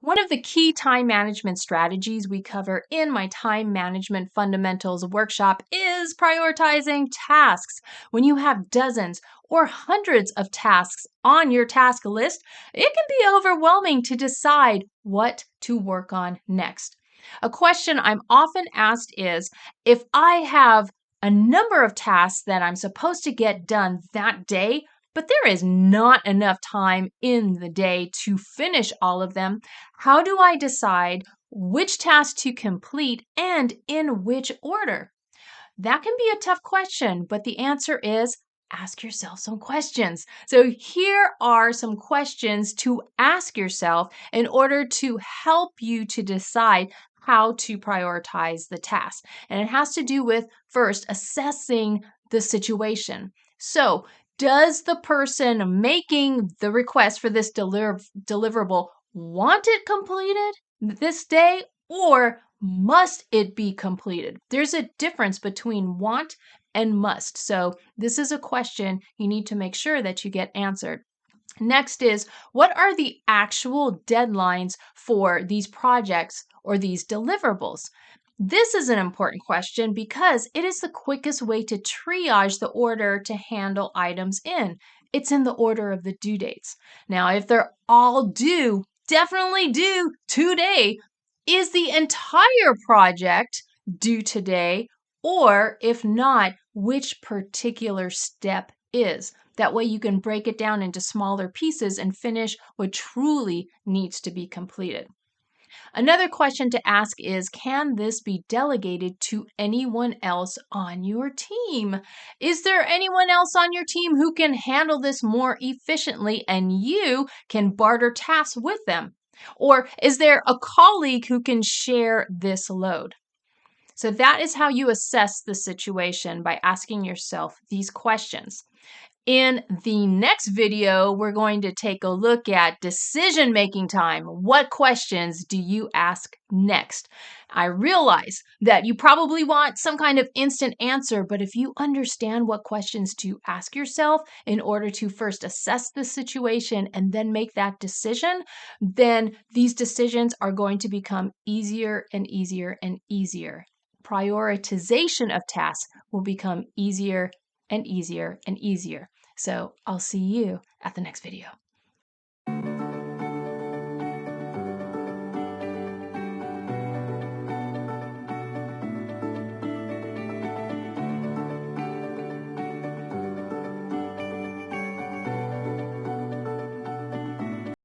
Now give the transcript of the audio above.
One of the key time management strategies we cover in my Time Management Fundamentals workshop is prioritizing tasks. When you have dozens or hundreds of tasks on your task list, it can be overwhelming to decide what to work on next. A question I'm often asked is, if I have a number of tasks that I'm supposed to get done that day, but there is not enough time in the day to finish all of them, how do I decide which task to complete and in which order? That can be a tough question, but the answer is ask yourself some questions. So, here are some questions to ask yourself in order to help you to decide how to prioritize the task. And it has to do with first assessing the situation. So, does the person making the request for this deliverable want it completed this day, or must it be completed? There's a difference between want and must. So this is a question you need to make sure that you get answered. Next is, what are the actual deadlines for these projects or these deliverables? This is an important question because it is the quickest way to triage the order to handle items in. It's in the order of the due dates. Now, if they're all due, definitely due today, is the entire project due today? Or if not, which particular step is? That way you can break it down into smaller pieces and finish what truly needs to be completed. Another question to ask is, can this be delegated to anyone else on your team? Is there anyone else on your team who can handle this more efficiently and you can barter tasks with them? Or is there a colleague who can share this load? So that is how you assess the situation, by asking yourself these questions. In the next video, we're going to take a look at decision-making time. What questions do you ask next? I realize that you probably want some kind of instant answer, but if you understand what questions to ask yourself in order to first assess the situation and then make that decision, then these decisions are going to become easier and easier and easier. Prioritization of tasks will become easier and easier and easier. So I'll see you at the next video.